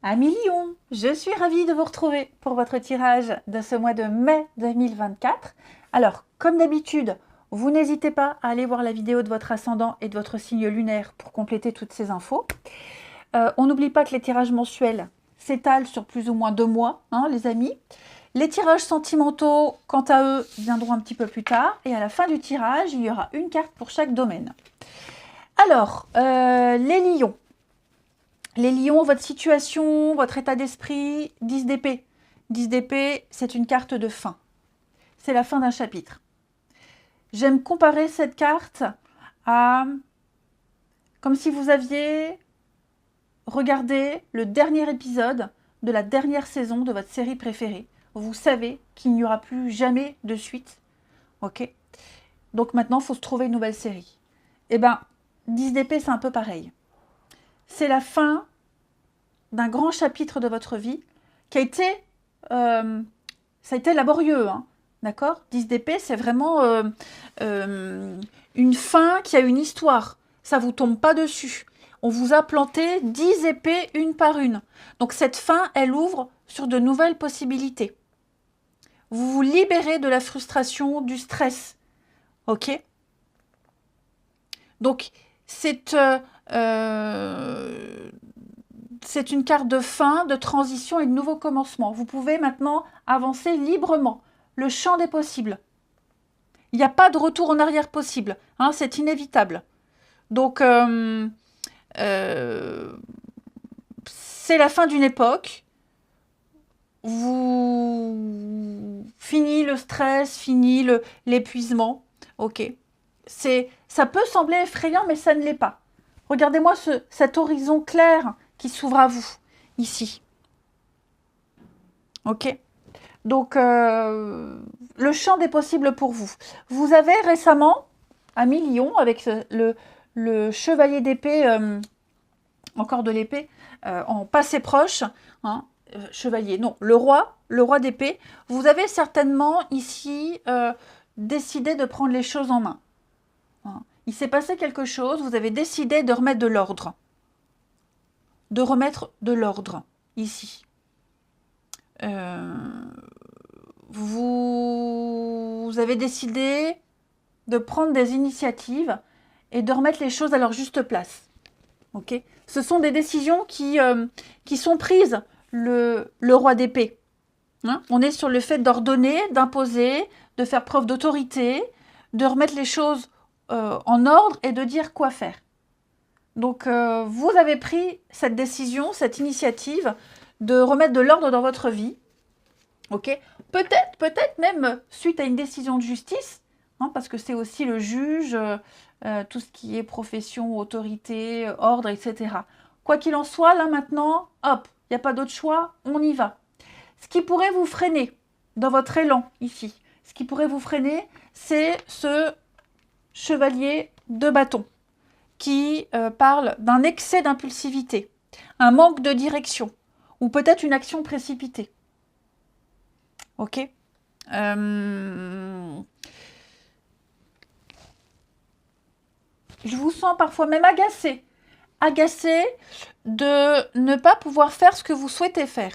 Amis Lion, je suis ravie de vous retrouver pour votre tirage de ce mois de mai 2024. Alors, comme d'habitude, vous n'hésitez pas à aller voir la vidéo de votre ascendant et de votre signe lunaire pour compléter toutes ces infos. On n'oublie pas que les tirages mensuels s'étalent sur plus ou moins 2 mois, hein, les amis. Les tirages sentimentaux, quant à eux, viendront un petit peu plus tard. Et à la fin du tirage, il y aura une carte pour chaque domaine. Alors, les lions. Les lions, votre situation, votre état d'esprit, 10 d'épée. 10 d'épée, c'est une carte de fin. C'est la fin d'un chapitre. J'aime comparer cette carte à comme si vous aviez regardé le dernier épisode de la dernière saison de votre série préférée. Vous savez qu'il n'y aura plus jamais de suite. Ok? Donc maintenant, il faut se trouver une nouvelle série. Eh bien, 10 d'épée, c'est un peu pareil. C'est la fin d'un grand chapitre de votre vie qui a été, ça a été laborieux, hein, d'accord? 10 d'épée, c'est vraiment une fin qui a une histoire. Ça vous tombe pas dessus. On vous a planté 10 épées une par une. Donc cette fin, elle ouvre sur de nouvelles possibilités. Vous vous libérez de la frustration, du stress. Ok? Donc c'est une carte de fin, de transition et de nouveau commencement. Vous pouvez maintenant avancer librement. Le champ des possibles. Il n'y a pas de retour en arrière possible. Hein, c'est inévitable. Donc, c'est la fin d'une époque. Fini le stress, fini l'épuisement. Ok. Ça peut sembler effrayant, mais ça ne l'est pas. Regardez-moi cet horizon clair qui s'ouvre à vous, ici. Ok? Donc, le champ des possibles pour vous. Vous avez récemment, ami Lion, avec le chevalier d'épée, encore de l'épée, en passé proche, hein, chevalier, non, le roi d'épée, vous avez certainement ici décidé de prendre les choses en main. Hein. Il s'est passé quelque chose, vous avez décidé de remettre de l'ordre. De remettre de l'ordre, ici. Vous avez décidé de prendre des initiatives et de remettre les choses à leur juste place. Okay, ce sont des décisions qui sont prises, le roi d'épée. Hein, on est sur le fait d'ordonner, d'imposer, de faire preuve d'autorité, de remettre les choses en ordre et de dire quoi faire. Donc, vous avez pris cette décision, cette initiative de remettre de l'ordre dans votre vie. Ok, peut-être même suite à une décision de justice, hein, parce que c'est aussi le juge, tout ce qui est profession, autorité, ordre, etc. Quoi qu'il en soit, là maintenant, hop, il n'y a pas d'autre choix, on y va. Ce qui pourrait vous freiner dans votre élan ici, ce qui pourrait vous freiner, c'est ce chevalier de bâton qui parle d'un excès d'impulsivité, un manque de direction, ou peut-être une action précipitée. Ok. Je vous sens parfois même agacé. Agacé de ne pas pouvoir faire ce que vous souhaitez faire.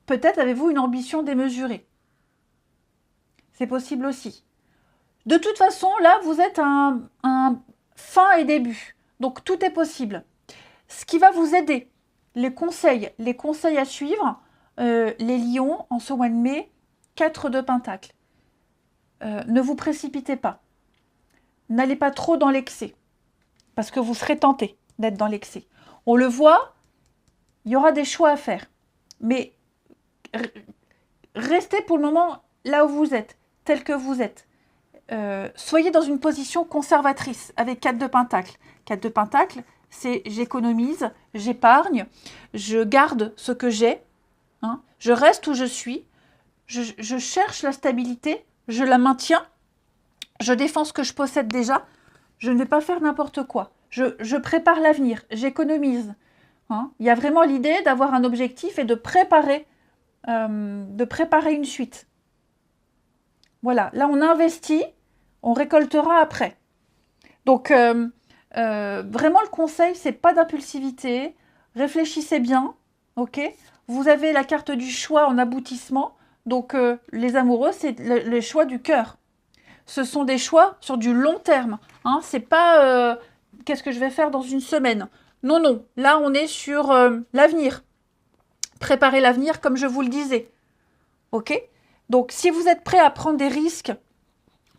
Peut-être avez-vous une ambition démesurée. C'est possible aussi. De toute façon, là, vous êtes un fin et début. Donc, tout est possible. Ce qui va vous aider, les conseils à suivre, les lions, en ce mois de mai, 4 de Pentacle. Ne vous précipitez pas. N'allez pas trop dans l'excès, parce que vous serez tenté d'être dans l'excès. On le voit, il y aura des choix à faire. Mais restez pour le moment là où vous êtes, tel que vous êtes. Soyez dans une position conservatrice avec 4 de Pentacle. 4 de Pentacle, c'est j'économise, j'épargne, je garde ce que j'ai, hein, je reste où je suis, je cherche la stabilité, je la maintiens, je défends ce que je possède déjà, je ne vais pas faire n'importe quoi. Je prépare l'avenir, j'économise. Hein. Il y a vraiment l'idée d'avoir un objectif et de préparer une suite. Voilà, là on investit, on récoltera après. Donc, vraiment, le conseil, c'est pas d'impulsivité. Réfléchissez bien, ok? Vous avez la carte du choix en aboutissement. Donc, les amoureux, c'est le choix du cœur. Ce sont des choix sur du long terme. Hein. C'est pas qu'est-ce que je vais faire dans une semaine. Non, non. Là, on est sur l'avenir. Préparer l'avenir, comme je vous le disais. Ok? Donc, si vous êtes prêt à prendre des risques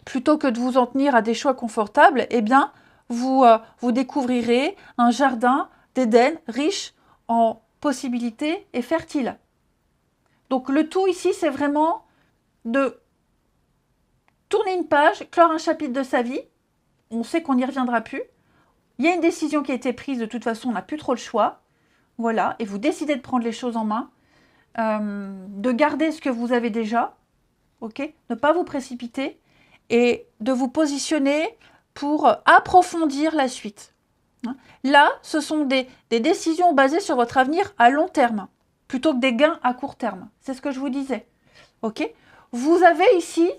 plutôt que de vous en tenir à des choix confortables, eh bien, vous découvrirez un jardin d'Éden riche en possibilités et fertile. Donc, le tout ici, c'est vraiment de tourner une page, clore un chapitre de sa vie. On sait qu'on n'y reviendra plus. Il y a une décision qui a été prise, de toute façon, on n'a plus trop le choix. Voilà, et vous décidez de prendre les choses en main, de garder ce que vous avez déjà, ok, ne pas vous précipiter, et de vous positionner pour approfondir la suite. Là, ce sont des décisions basées sur votre avenir à long terme, plutôt que des gains à court terme. C'est ce que je vous disais. Ok? Vous avez ici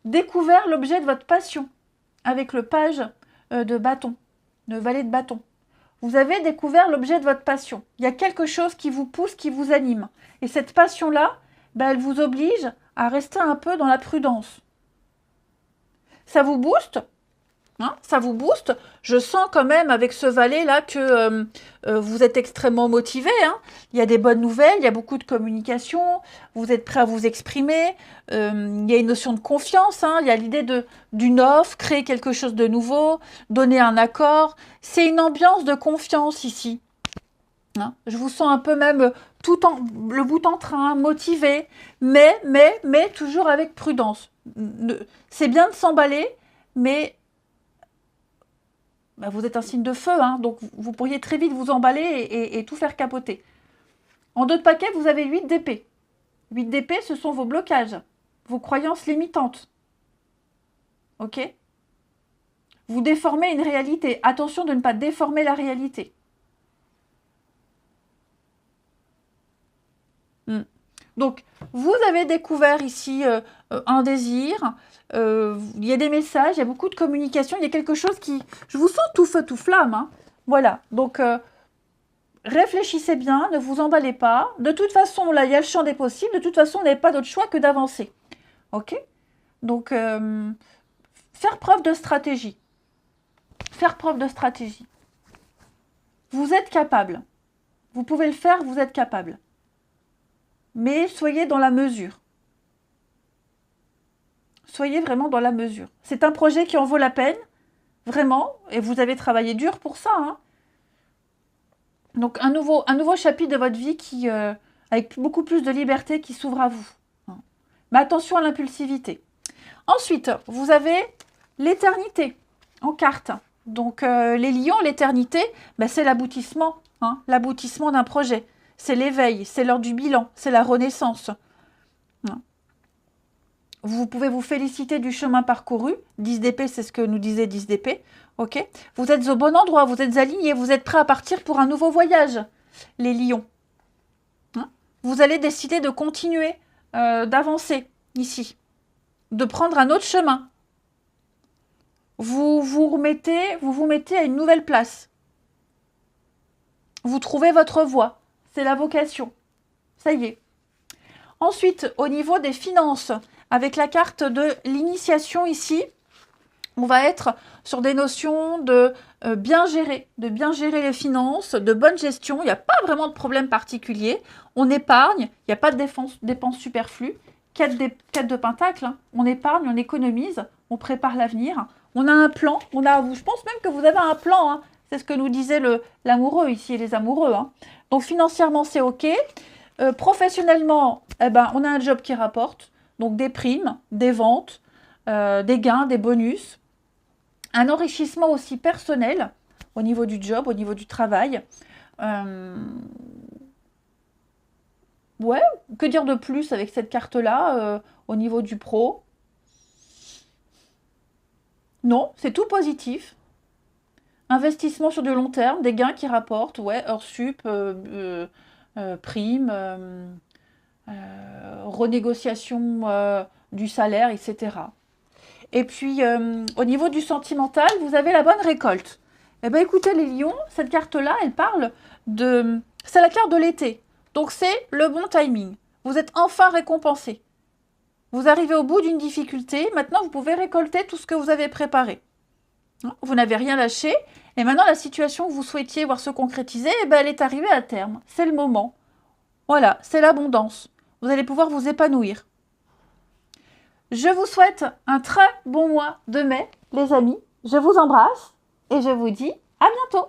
découvert l'objet de votre passion, avec le page de bâton, de valet de bâton. Vous avez découvert l'objet de votre passion. Il y a quelque chose qui vous pousse, qui vous anime. Et cette passion-là, elle vous oblige à rester un peu dans la prudence. Ça vous booste, hein, ça vous booste. Je sens quand même avec ce valet-là que vous êtes extrêmement motivé. Hein. Il y a des bonnes nouvelles, il y a beaucoup de communication, vous êtes prêt à vous exprimer. Il y a une notion de confiance, hein, il y a l'idée d'une offre, créer quelque chose de nouveau, donner un accord. C'est une ambiance de confiance ici. Hein. Je vous sens un peu même le bout en train, motivé, mais toujours avec prudence. C'est bien de s'emballer, mais vous êtes un signe de feu, hein, donc vous pourriez très vite vous emballer et tout faire capoter. En dos de paquet, vous avez 8 d'épée. 8 d'épée, ce sont vos blocages, vos croyances limitantes. Ok? Vous déformez une réalité. Attention de ne pas déformer la réalité. Donc, vous avez découvert ici un désir, il y a des messages, il y a beaucoup de communication, il y a quelque chose qui... Je vous sens tout feu, tout flamme. Hein. Voilà, donc réfléchissez bien, ne vous emballez pas. De toute façon, là, il y a le champ des possibles. De toute façon, vous n'avez pas d'autre choix que d'avancer. Ok? Donc, faire preuve de stratégie. Faire preuve de stratégie. Vous êtes capable. Vous pouvez le faire, vous êtes capable. Mais soyez dans la mesure. Soyez vraiment dans la mesure. C'est un projet qui en vaut la peine, vraiment, et vous avez travaillé dur pour ça. Hein. Donc un nouveau chapitre de votre vie qui, avec beaucoup plus de liberté qui s'ouvre à vous. Hein. Mais attention à l'impulsivité. Ensuite, vous avez l'éternité en carte. Donc les lions, l'éternité, c'est l'aboutissement, hein, l'aboutissement d'un projet. C'est l'éveil, c'est l'heure du bilan, c'est la renaissance. Vous pouvez vous féliciter du chemin parcouru. 10 d'épée, c'est ce que nous disait 10 d'épée. Ok. Vous êtes au bon endroit, vous êtes alignés, vous êtes prêts à partir pour un nouveau voyage, les lions. Hein? Vous allez décider de continuer, d'avancer ici, de prendre un autre chemin. Vous vous mettez à une nouvelle place. Vous trouvez votre voie. C'est la vocation. Ça y est. Ensuite, au niveau des finances, avec la carte de l'initiation ici, on va être sur des notions de bien gérer les finances, de bonne gestion. Il n'y a pas vraiment de problème particulier. On épargne, il n'y a pas de dépenses superflues. 4 de pentacles, hein. On épargne, on économise, on prépare l'avenir. On a un plan, je pense même que vous avez un plan. Hein. C'est ce que nous disait l'amoureux ici, les amoureux. Hein. Donc financièrement, c'est OK. Professionnellement, on a un job qui rapporte. Donc des primes, des ventes, des gains, des bonus. Un enrichissement aussi personnel au niveau du job, au niveau du travail. Ouais, que dire de plus avec cette carte-là au niveau du pro? Non, c'est tout positif. Investissement sur du long terme, des gains qui rapportent, ouais, heures sup, primes, renégociation du salaire, etc. Et puis, au niveau du sentimental, vous avez la bonne récolte. Eh bien, écoutez, les lions, cette carte-là, elle parle de... C'est la carte de l'été. Donc, c'est le bon timing. Vous êtes enfin récompensé. Vous arrivez au bout d'une difficulté. Maintenant, vous pouvez récolter tout ce que vous avez préparé. Vous n'avez rien lâché. Et maintenant, la situation que vous souhaitiez voir se concrétiser, eh ben, elle est arrivée à terme. C'est le moment. Voilà, c'est l'abondance. Vous allez pouvoir vous épanouir. Je vous souhaite un très bon mois de mai, les amis. Je vous embrasse et je vous dis à bientôt.